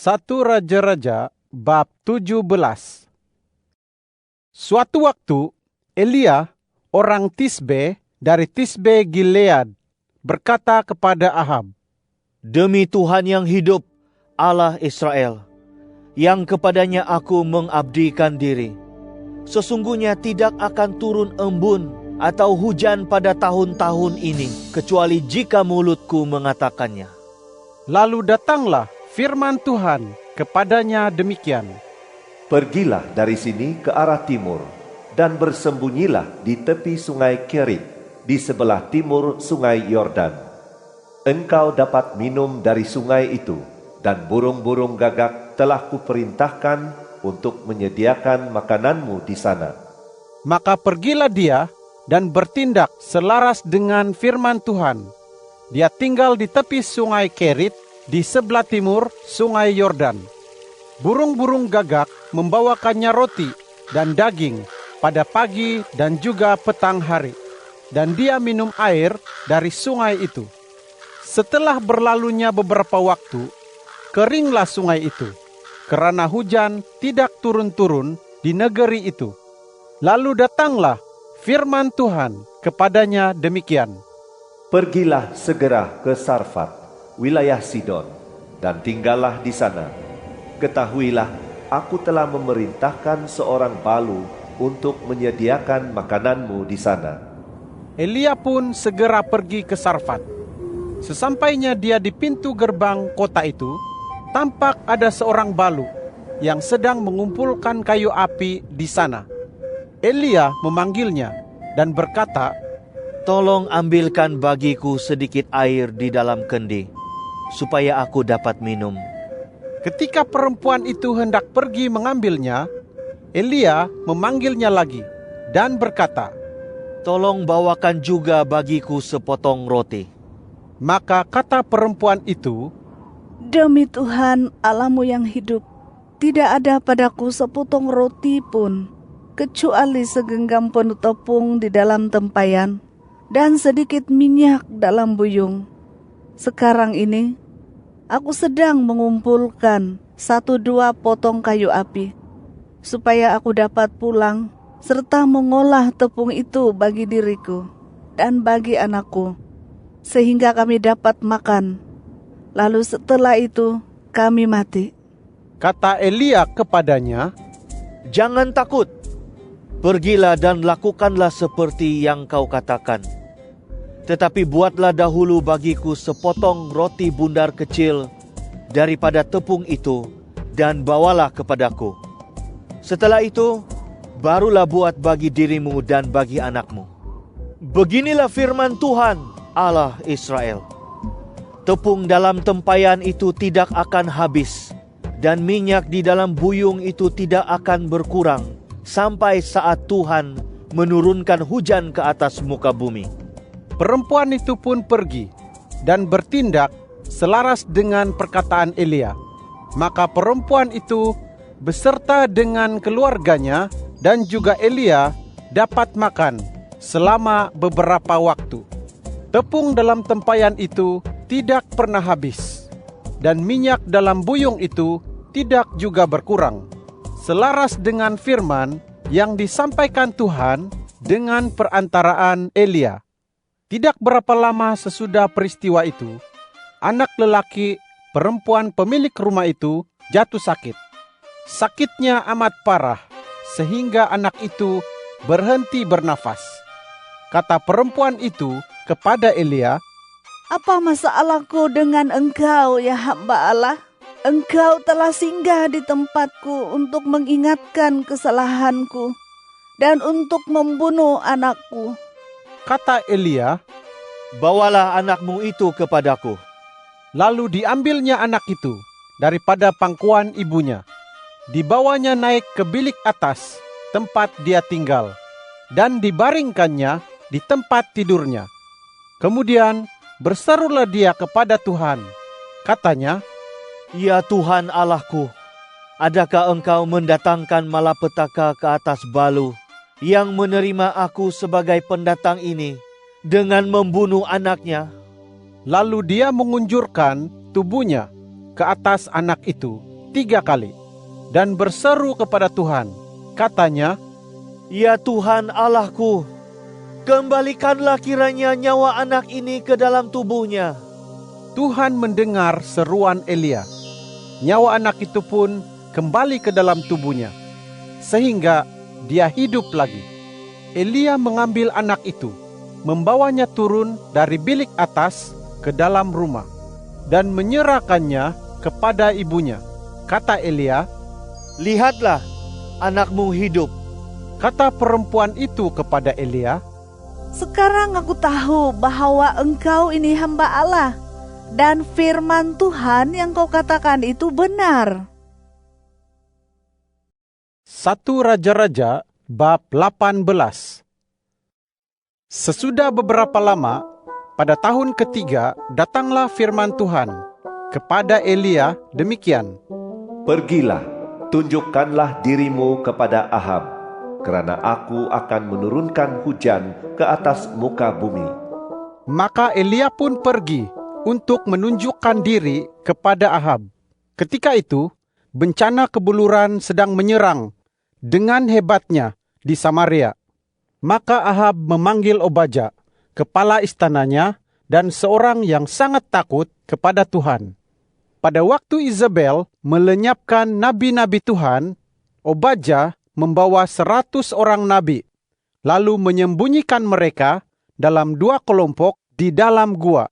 1 Raja-Raja bab 17. Suatu waktu, Elia, orang Tisbe dari Tisbe Gilead, berkata kepada Ahab, "Demi Tuhan yang hidup, Allah Israel, yang kepadanya aku mengabdikan diri, sesungguhnya tidak akan turun embun atau hujan pada tahun-tahun ini, kecuali jika mulutku mengatakannya." Lalu datanglah firman Tuhan kepadanya demikian, "Pergilah dari sini ke arah timur, dan bersembunyilah di tepi sungai Kerit, di sebelah timur sungai Yordan. Engkau dapat minum dari sungai itu, dan burung-burung gagak telah kuperintahkan untuk menyediakan makananmu di sana." Maka pergilah dia dan bertindak selaras dengan firman Tuhan. Dia tinggal di tepi sungai Kerit, di sebelah timur sungai Yordan. Burung-burung gagak membawakannya roti dan daging pada pagi dan juga petang hari, dan dia minum air dari sungai itu. Setelah berlalunya beberapa waktu, keringlah sungai itu, karena hujan tidak turun-turun di negeri itu. Lalu datanglah firman Tuhan kepadanya demikian, "Pergilah segera ke Sarfat, wilayah Sidon, dan tinggallah di sana. Ketahuilah, aku telah memerintahkan seorang balu untuk menyediakan makananmu di sana." Elia pun segera pergi ke Sarfat. Sesampainya dia di pintu gerbang kota itu, tampak ada seorang balu yang sedang mengumpulkan kayu api di sana. Elia memanggilnya dan berkata, "Tolong ambilkan bagiku sedikit air di dalam kendi, supaya aku dapat minum." Ketika perempuan itu hendak pergi mengambilnya, Elia memanggilnya lagi dan berkata, "Tolong bawakan juga bagiku sepotong roti." Maka kata perempuan itu, "Demi Tuhan Allahmu yang hidup, tidak ada padaku sepotong roti pun, kecuali segenggam penuh tepung di dalam tempayan dan sedikit minyak dalam buyung. Sekarang ini aku sedang mengumpulkan 1-2 potong kayu api, supaya aku dapat pulang serta mengolah tepung itu bagi diriku dan bagi anakku, sehingga kami dapat makan. Lalu setelah itu kami mati." Kata Elia kepadanya, "Jangan takut. Pergilah dan lakukanlah seperti yang kau katakan. Tetapi buatlah dahulu bagiku sepotong roti bundar kecil daripada tepung itu, dan bawalah kepadaku. Setelah itu, barulah buat bagi dirimu dan bagi anakmu. Beginilah firman Tuhan, Allah Israel. Tepung dalam tempayan itu tidak akan habis, dan minyak di dalam buyung itu tidak akan berkurang, sampai saat Tuhan menurunkan hujan ke atas muka bumi." Perempuan itu pun pergi dan bertindak selaras dengan perkataan Elia. Maka perempuan itu beserta dengan keluarganya dan juga Elia dapat makan selama beberapa waktu. Tepung dalam tempayan itu tidak pernah habis, dan minyak dalam buyung itu tidak juga berkurang, selaras dengan firman yang disampaikan Tuhan dengan perantaraan Elia. Tidak berapa lama sesudah peristiwa itu, anak lelaki perempuan pemilik rumah itu jatuh sakit. Sakitnya amat parah, sehingga anak itu berhenti bernafas. Kata perempuan itu kepada Elia, "Apa masalahku dengan engkau, ya hamba Allah? Engkau telah singgah di tempatku untuk mengingatkan kesalahanku dan untuk membunuh anakku." Kata Elia, "Bawalah anakmu itu kepadaku." Lalu diambilnya anak itu daripada pangkuan ibunya, dibawanya naik ke bilik atas tempat dia tinggal, dan dibaringkannya di tempat tidurnya. Kemudian berserulah dia kepada Tuhan. Katanya, "Ya Tuhan Allahku, adakah engkau mendatangkan malapetaka ke atas balu yang menerima aku sebagai pendatang ini dengan membunuh anaknya?" Lalu dia mengunjurkan tubuhnya ke atas anak itu 3 kali dan berseru kepada Tuhan. Katanya, "Ya Tuhan Allahku, kembalikanlah kiranya nyawa anak ini ke dalam tubuhnya." Tuhan mendengar seruan Elia. Nyawa anak itu pun kembali ke dalam tubuhnya, sehingga dia hidup lagi. Elia mengambil anak itu, membawanya turun dari bilik atas ke dalam rumah, dan menyerahkannya kepada ibunya. Kata Elia, "Lihatlah, anakmu hidup." Kata perempuan itu kepada Elia, Sekarang aku tahu bahwa engkau ini hamba Allah, dan firman Tuhan yang kau katakan itu benar. 1 Raja-Raja bab 18. Sesudah beberapa lama, pada tahun ketiga datanglah firman Tuhan kepada Elia demikian, Pergilah, tunjukkanlah dirimu kepada Ahab, kerana aku akan menurunkan hujan ke atas muka bumi. Maka Elia pun pergi untuk menunjukkan diri kepada Ahab. Ketika itu, bencana kebuluran sedang menyerang dengan hebatnya di Samaria. Maka Ahab memanggil Obadya, kepala istananya, dan seorang yang sangat takut kepada Tuhan. Pada waktu Izebel melenyapkan nabi-nabi Tuhan, Obadya membawa 100 orang nabi, lalu menyembunyikan mereka dalam 2 kelompok di dalam gua,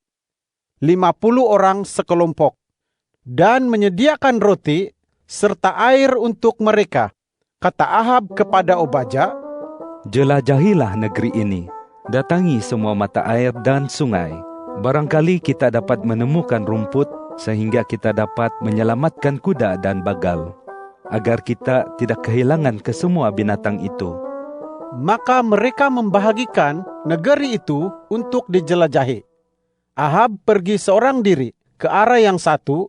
50 orang sekelompok, dan menyediakan roti serta air untuk mereka. Kata Ahab kepada Obadya, "Jelajahilah negeri ini, datangi semua mata air dan sungai. Barangkali kita dapat menemukan rumput sehingga kita dapat menyelamatkan kuda dan bagal, agar kita tidak kehilangan kesemua binatang itu." Maka mereka membahagikan negeri itu untuk dijelajahi. Ahab pergi seorang diri ke arah yang satu,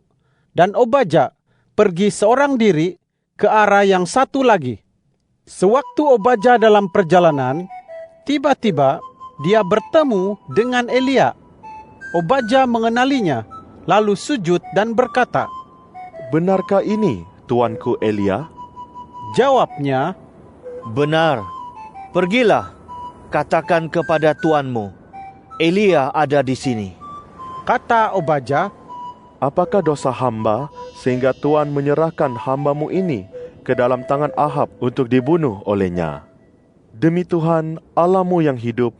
dan Obadya pergi seorang diri ke arah yang satu lagi. Sewaktu Obadya dalam perjalanan, tiba-tiba dia bertemu dengan Elia. Obadya mengenalinya, lalu sujud dan berkata, "Benarkah ini, tuanku Elia?" Jawabnya, "Benar. Pergilah, katakan kepada tuanmu, Elia ada di sini." Kata Obadya, "Apakah dosa hamba sehingga Tuhan menyerahkan hambamu ini ke dalam tangan Ahab untuk dibunuh olehnya? Demi Tuhan Allahmu yang hidup,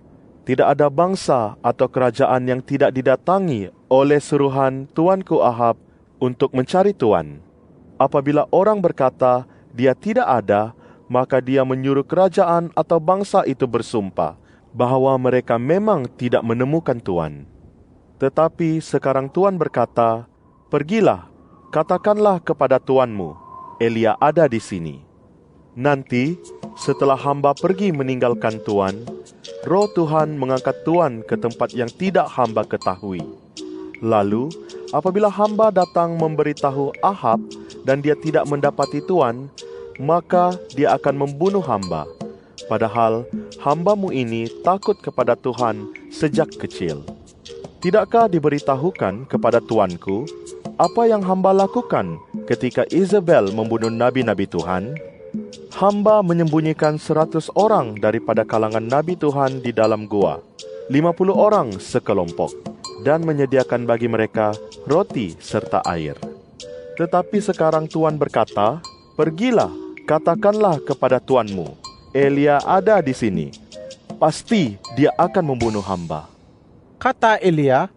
tidak ada bangsa atau kerajaan yang tidak didatangi oleh suruhan tuanku Ahab untuk mencari Tuhan. Apabila orang berkata dia tidak ada, maka dia menyuruh kerajaan atau bangsa itu bersumpah bahwa mereka memang tidak menemukan Tuhan. Tetapi sekarang Tuhan berkata, pergilah, katakanlah kepada tuanmu, Elia ada di sini. Nanti, setelah hamba pergi meninggalkan Tuhan, roh Tuhan mengangkat Tuhan ke tempat yang tidak hamba ketahui. Lalu, apabila hamba datang memberitahu Ahab dan dia tidak mendapati Tuhan, maka dia akan membunuh hamba. Padahal hambamu ini takut kepada Tuhan sejak kecil. Tidakkah diberitahukan kepada tuanku apa yang hamba lakukan ketika Izebel membunuh nabi-nabi Tuhan? Hamba menyembunyikan 100 orang daripada kalangan nabi Tuhan di dalam gua, 50 orang sekelompok, dan menyediakan bagi mereka roti serta air. Tetapi sekarang Tuhan berkata, pergilah, katakanlah kepada tuanmu, Elia ada di sini. Pasti dia akan membunuh hamba." Kata Elia,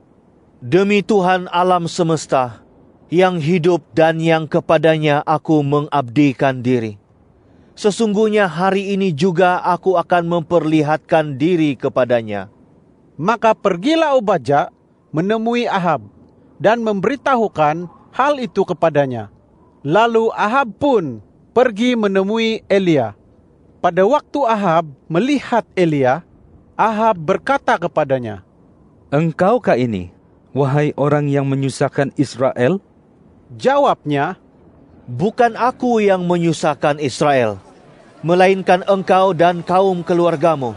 "Demi Tuhan alam semesta, yang hidup dan yang kepadanya aku mengabdikan diri. Sesungguhnya hari ini juga aku akan memperlihatkan diri kepadanya." Maka pergilah Obadya menemui Ahab dan memberitahukan hal itu kepadanya. Lalu Ahab pun pergi menemui Elia. Pada waktu Ahab melihat Elia, Ahab berkata kepadanya, "Engkaukah ini, wahai orang yang menyusahkan Israel?" Jawabnya, "Bukan aku yang menyusahkan Israel, melainkan engkau dan kaum keluargamu.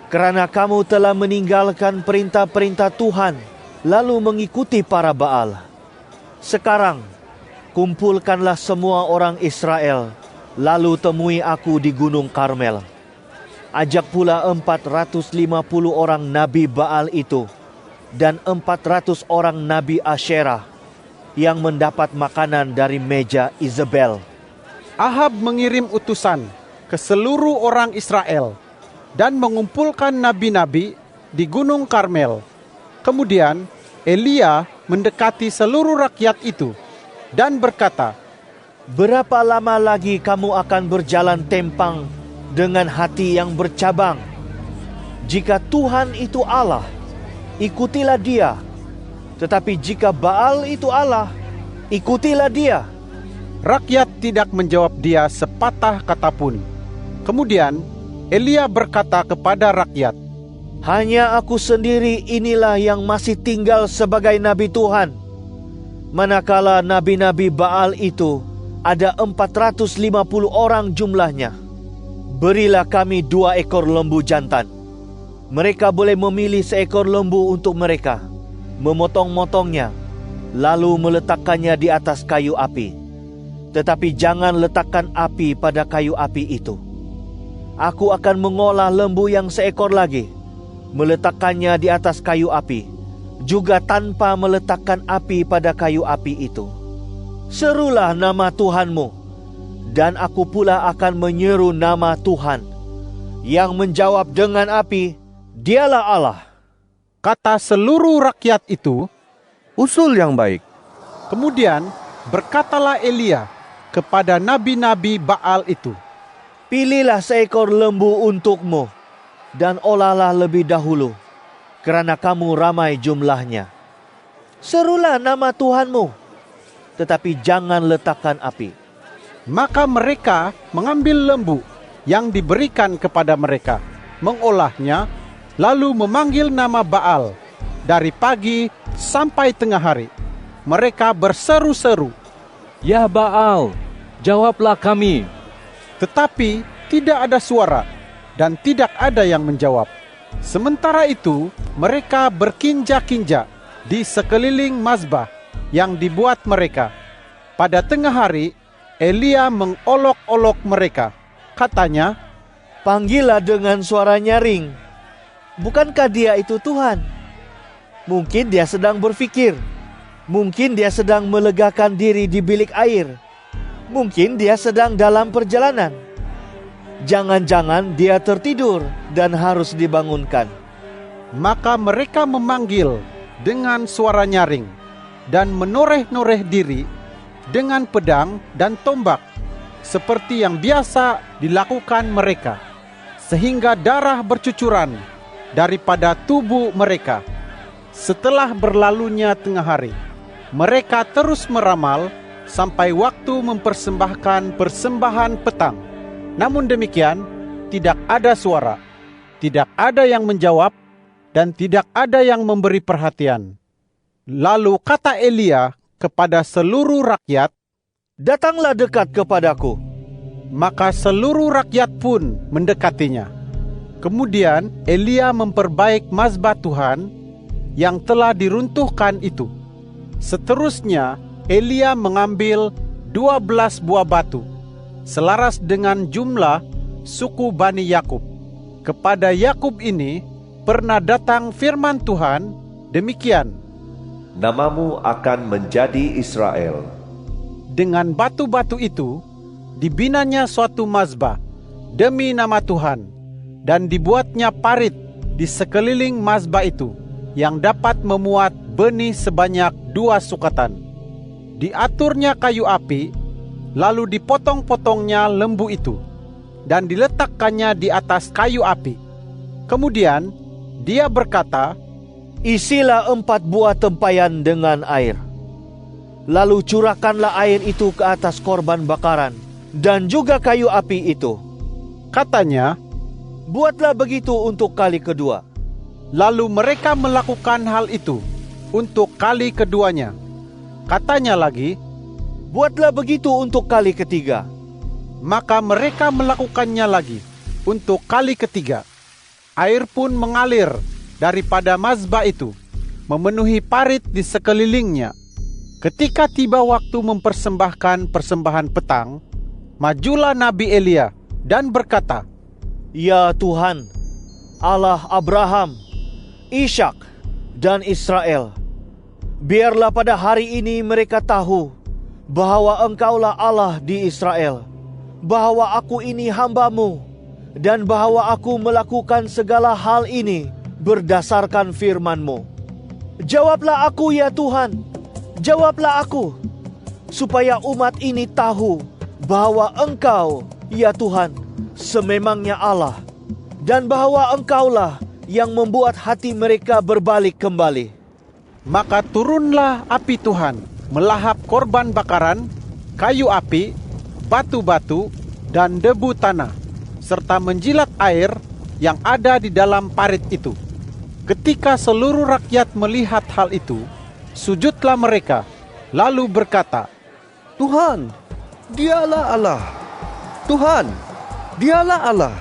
Kerana kamu telah meninggalkan perintah-perintah Tuhan, lalu mengikuti para Baal. Sekarang, kumpulkanlah semua orang Israel, lalu temui aku di Gunung Karmel. Ajak pula 450 orang Nabi Baal itu, dan 400 orang Nabi Asyerah, yang mendapat makanan dari meja Izebel. Ahab mengirim utusan ke seluruh orang Israel dan mengumpulkan nabi-nabi di Gunung Karmel. Kemudian Elia mendekati seluruh rakyat itu dan berkata, "Berapa lama lagi kamu akan berjalan tempang dengan hati yang bercabang? Jika Tuhan itu Allah, ikutilah Dia. Tetapi jika Baal itu Allah, ikutilah dia." Rakyat tidak menjawab dia sepatah kata pun. Kemudian Elia berkata kepada rakyat, "Hanya aku sendiri inilah yang masih tinggal sebagai nabi Tuhan. Manakala nabi-nabi Baal itu ada 450 orang jumlahnya. Berilah kami 2 ekor lembu jantan. Mereka boleh memilih seekor lembu untuk mereka, memotong-motongnya, lalu meletakkannya di atas kayu api. Tetapi jangan letakkan api pada kayu api itu. Aku akan mengolah lembu yang seekor lagi, meletakkannya di atas kayu api, juga tanpa meletakkan api pada kayu api itu. Serulah nama Tuhanmu, dan aku pula akan menyeru nama Tuhan. Yang menjawab dengan api, Dialah Allah." Kata seluruh rakyat itu, "Usul yang baik." Kemudian berkatalah Elia kepada nabi-nabi Baal itu, "Pilihlah seekor lembu untukmu, dan olahlah lebih dahulu, karena kamu ramai jumlahnya. Serulah nama Tuhanmu, tetapi jangan letakkan api." Maka mereka mengambil lembu yang diberikan kepada mereka, mengolahnya, lalu memanggil nama Baal. Dari pagi sampai tengah hari, mereka berseru-seru, "Ya Baal, jawablah kami." Tetapi tidak ada suara dan tidak ada yang menjawab. Sementara itu mereka berkinja-kinja di sekeliling mazbah yang dibuat mereka. Pada tengah hari Elia mengolok-olok mereka. Katanya, "Panggillah dengan suara nyaring. Bukankah dia itu Tuhan? Mungkin dia sedang berfikir. Mungkin dia sedang melegakan diri di bilik air. Mungkin dia sedang dalam perjalanan. Jangan-jangan dia tertidur dan harus dibangunkan." Maka mereka memanggil dengan suara nyaring dan menoreh-noreh diri dengan pedang dan tombak, seperti yang biasa dilakukan mereka, sehingga darah bercucuran daripada tubuh mereka. Setelah berlalunya tengah hari, mereka terus meramal sampai waktu mempersembahkan persembahan petang. Namun demikian, tidak ada suara, tidak ada yang menjawab, dan tidak ada yang memberi perhatian. Lalu kata Elia kepada seluruh rakyat, "Datanglah dekat kepadaku." Maka seluruh rakyat pun mendekatinya. Kemudian Elia memperbaik mazbah Tuhan yang telah diruntuhkan itu. Seterusnya Elia mengambil 12 buah batu, selaras dengan jumlah suku Bani Yakub. Kepada Yakub ini pernah datang firman Tuhan demikian, "Namamu akan menjadi Israel." Dengan batu-batu itu dibinanya suatu mazbah demi nama Tuhan, dan dibuatnya parit di sekeliling mazbah itu yang dapat memuat benih sebanyak 2 sukatan. Diaturnya kayu api, lalu dipotong-potongnya lembu itu, dan diletakkannya di atas kayu api. Kemudian dia berkata, "Isilah 4 buah tempayan dengan air. Lalu curahkanlah air itu ke atas korban bakaran dan juga kayu api itu." Katanya, "Buatlah begitu untuk kali kedua." lalu mereka melakukan hal itu untuk kali keduanya. Katanya lagi, "Buatlah begitu untuk kali ketiga." maka mereka melakukannya lagi untuk kali ketiga. Air pun mengalir daripada mazbah itu, memenuhi parit di sekelilingnya. Ketika tiba waktu mempersembahkan persembahan petang, majulah Nabi Elia dan berkata, "Ya Tuhan, Allah Abraham, Ishak, dan Israel, biarlah pada hari ini mereka tahu bahwa Engkaulah Allah di Israel, bahwa aku ini hamba-Mu, dan bahwa aku melakukan segala hal ini berdasarkan firman-Mu. Jawablah aku ya Tuhan, jawablah aku, supaya umat ini tahu bahwa Engkau, ya Tuhan, sememangnya Allah, dan bahwa Engkaulah yang membuat hati mereka berbalik kembali." Maka turunlah api Tuhan, melahap korban bakaran, kayu api, batu-batu, dan debu tanah, serta menjilat air yang ada di dalam parit itu. Ketika seluruh rakyat melihat hal itu, sujudlah mereka, lalu berkata, Tuhan, dialah Allah. Tuhan, dialah Allah.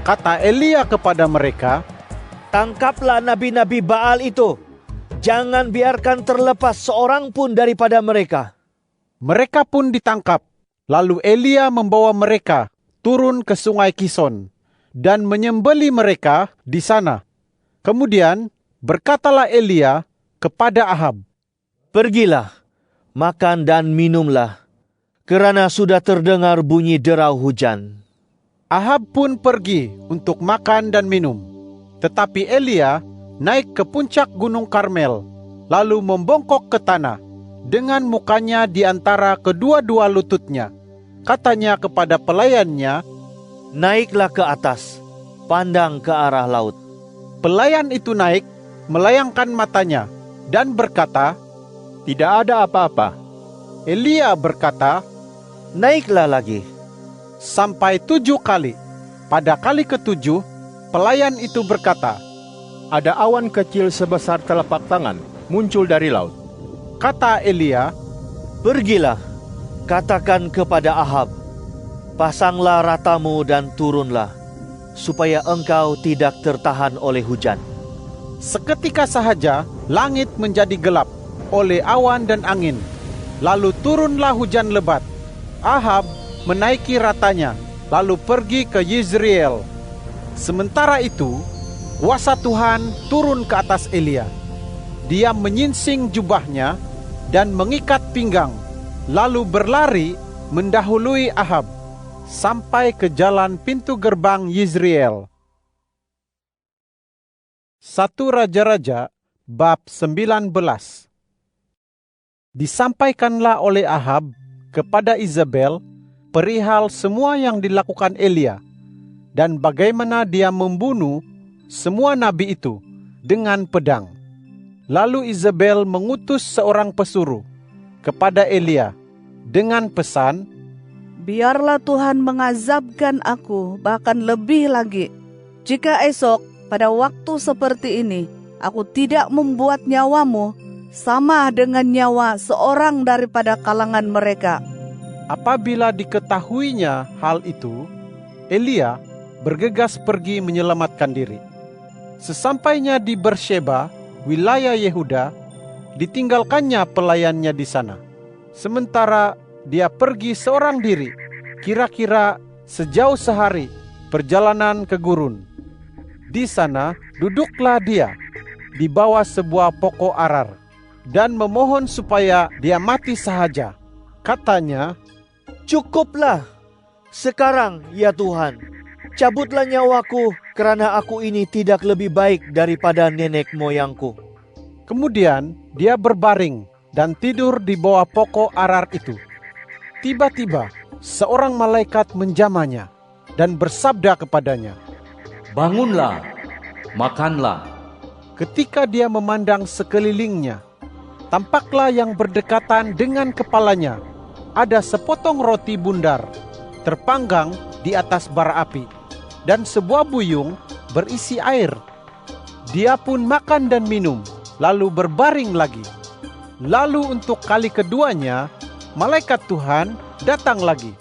Kata Elia kepada mereka, "Tangkaplah nabi-nabi Baal itu. Jangan biarkan terlepas seorang pun daripada mereka." Mereka pun ditangkap. Lalu Elia membawa mereka turun ke sungai Kison dan menyembeli mereka di sana. Kemudian berkatalah Elia kepada Ahab, "Pergilah, makan dan minumlah, kerana sudah terdengar bunyi derau hujan." Ahab pun pergi untuk makan dan minum. Tetapi Elia naik ke puncak Gunung Karmel, lalu membongkok ke tanah dengan mukanya di antara kedua-dua lututnya. Katanya kepada pelayannya, "Naiklah ke atas, pandang ke arah laut." Pelayan itu naik, melayangkan matanya, dan berkata, "Tidak ada apa-apa." Elia berkata, "Naiklah lagi." Sampai 7 kali. Pada kali ke-7, pelayan itu berkata, "Ada awan kecil sebesar telapak tangan muncul dari laut." Kata Elia, "Pergilah, katakan kepada Ahab, pasanglah ratamu dan turunlah, supaya engkau tidak tertahan oleh hujan." Seketika sahaja langit menjadi gelap oleh awan dan angin. Lalu turunlah hujan lebat. Ahab menaiki ratanya, lalu pergi ke Yezreel. Sementara itu, kuasa Tuhan turun ke atas Elia. Dia menyingsing jubahnya dan mengikat pinggang, lalu berlari mendahului Ahab sampai ke jalan pintu gerbang Yezreel. 1 Raja-Raja bab 19. Disampaikanlah oleh Ahab kepada Izabel perihal semua yang dilakukan Elia dan bagaimana dia membunuh semua nabi itu dengan pedang. Lalu Izabel mengutus seorang pesuruh kepada Elia dengan pesan, Biarlah Tuhan mengazabkan aku bahkan lebih lagi, jika esok pada waktu seperti ini aku tidak membuat nyawamu sama dengan nyawa seorang daripada kalangan mereka. Apabila diketahuinya hal itu, Elia bergegas pergi menyelamatkan diri. Sesampainya di Beersheba, wilayah Yehuda, ditinggalkannya pelayannya di sana. Sementara dia pergi seorang diri, kira-kira sejauh sehari perjalanan ke gurun. Di sana duduklah dia di bawah sebuah pokok arar dan memohon supaya dia mati sahaja. Katanya, "Cukuplah, sekarang ya Tuhan, cabutlah nyawaku, kerana aku ini tidak lebih baik daripada nenek moyangku." Kemudian dia berbaring dan tidur di bawah pokok arar itu. Tiba-tiba seorang malaikat menjamahnya dan bersabda kepadanya, "Bangunlah, makanlah." Ketika dia memandang sekelilingnya, tampaklah yang berdekatan dengan kepalanya ada sepotong roti bundar terpanggang di atas bara api dan sebuah buyung berisi air. Dia pun makan dan minum, lalu berbaring lagi. Lalu untuk kali keduanya, malaikat Tuhan datang lagi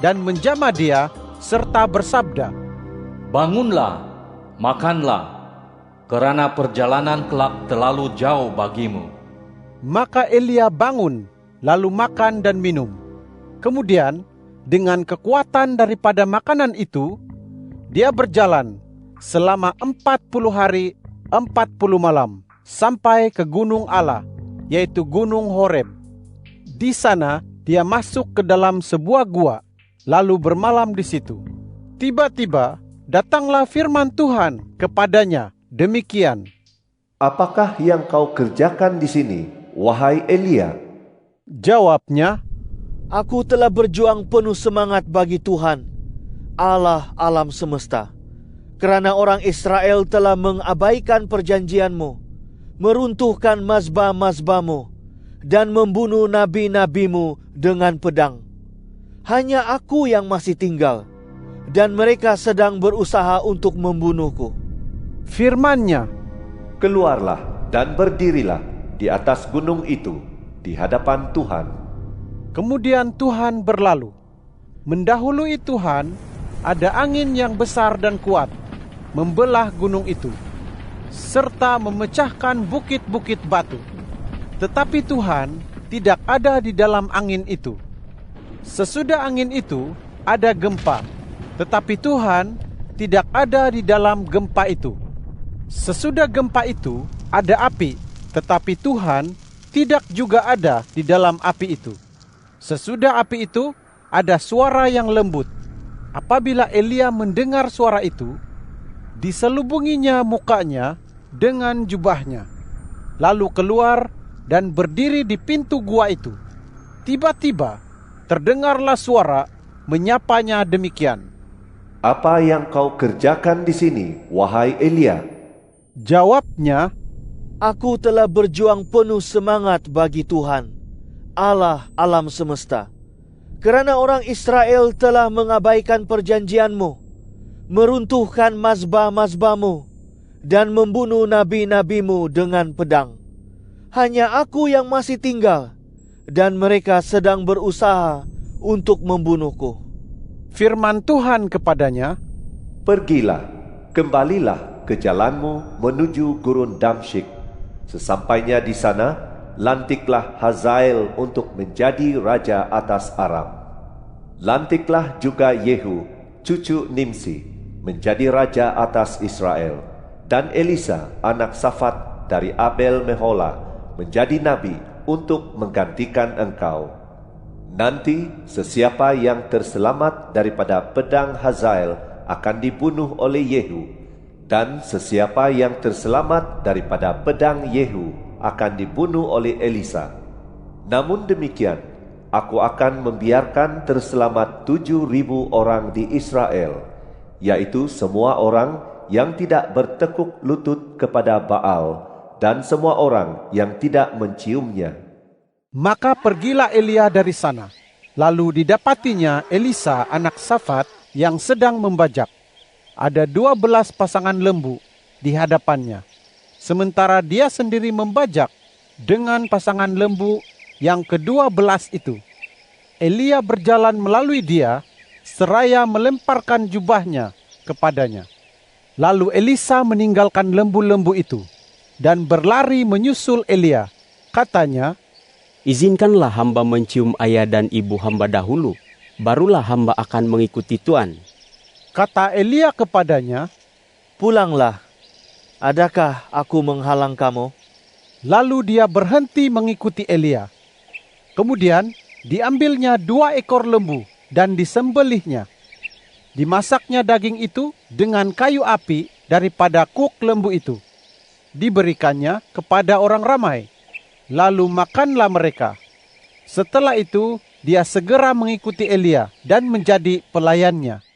dan menjamah dia serta bersabda, "Bangunlah, makanlah, kerana perjalanan kelak terlalu jauh bagimu." Maka Elia bangun, lalu makan dan minum. Kemudian, dengan kekuatan daripada makanan itu, dia berjalan selama 40 hari 40 malam sampai ke gunung Allah, yaitu Gunung Horeb. Di sana dia masuk ke dalam sebuah gua, lalu bermalam di situ. Tiba-tiba datanglah firman Tuhan kepadanya demikian, "Apakah yang kau kerjakan di sini, wahai Elia?" Jawabnya, Aku telah berjuang penuh semangat bagi Tuhan, Allah alam semesta. Kerana orang Israel telah mengabaikan perjanjian-Mu, meruntuhkan mazbah-mazbah-Mu, dan membunuh nabi-nabi-Mu dengan pedang. Hanya aku yang masih tinggal, dan mereka sedang berusaha untuk membunuhku. Firman-Nya, "Keluarlah dan berdirilah di atas gunung itu di hadapan Tuhan." Kemudian Tuhan berlalu. Mendahului Tuhan, ada angin yang besar dan kuat, membelah gunung itu, serta memecahkan bukit-bukit batu. Tetapi Tuhan tidak ada di dalam angin itu. Sesudah angin itu, ada gempa, tetapi Tuhan tidak ada di dalam gempa itu. Sesudah gempa itu, ada api, tetapi Tuhan tidak juga ada di dalam api itu. Sesudah api itu, ada suara yang lembut. Apabila Elia mendengar suara itu, diselubunginya mukanya dengan jubahnya, lalu keluar dan berdiri di pintu gua itu. Tiba-tiba terdengarlah suara menyapanya demikian, "Apa yang kau kerjakan di sini, wahai Elia?" Jawabnya, Aku telah berjuang penuh semangat bagi Tuhan, Allah alam semesta. Kerana orang Israel telah mengabaikan perjanjian-Mu, meruntuhkan mazbah-mazbah-Mu, dan membunuh nabi-nabi-Mu dengan pedang. Hanya aku yang masih tinggal, dan mereka sedang berusaha untuk membunuhku. Firman Tuhan kepadanya, "Pergilah, kembalilah ke jalanmu menuju gurun Damsyik. Sesampainya di sana, lantiklah Hazael untuk menjadi raja atas Aram. Lantiklah juga Yehu, cucu Nimsi, menjadi raja atas Israel. Dan Elisa, anak Safat dari Abel Mehola, menjadi nabi untuk menggantikan engkau. Nanti sesiapa yang terselamat daripada pedang Hazael akan dibunuh oleh Yehu, dan sesiapa yang terselamat daripada pedang Yehu akan dibunuh oleh Elisa. Namun demikian, aku akan membiarkan terselamat 7.000 orang di Israel, yaitu semua orang yang tidak bertekuk lutut kepada Baal, dan semua orang yang tidak menciumnya." Maka pergilah Elia dari sana. Lalu didapatinya Elisa anak Safat yang sedang membajak. Ada 12 pasangan lembu di hadapannya, sementara dia sendiri membajak dengan pasangan lembu yang ke-12 itu. Elia berjalan melalui dia, seraya melemparkan jubahnya kepadanya. Lalu Elisa meninggalkan lembu-lembu itu dan berlari menyusul Elia. Katanya, "Izinkanlah hamba mencium ayah dan ibu hamba dahulu, barulah hamba akan mengikuti Tuan." Kata Elia kepadanya, Pulanglah, adakah aku menghalang kamu? Lalu dia berhenti mengikuti Elia. Kemudian diambilnya 2 ekor lembu dan disembelihnya. Dimasaknya daging itu dengan kayu api daripada kuk lembu itu. Diberikannya kepada orang ramai. Lalu makanlah mereka. Setelah itu dia segera mengikuti Elia dan menjadi pelayannya.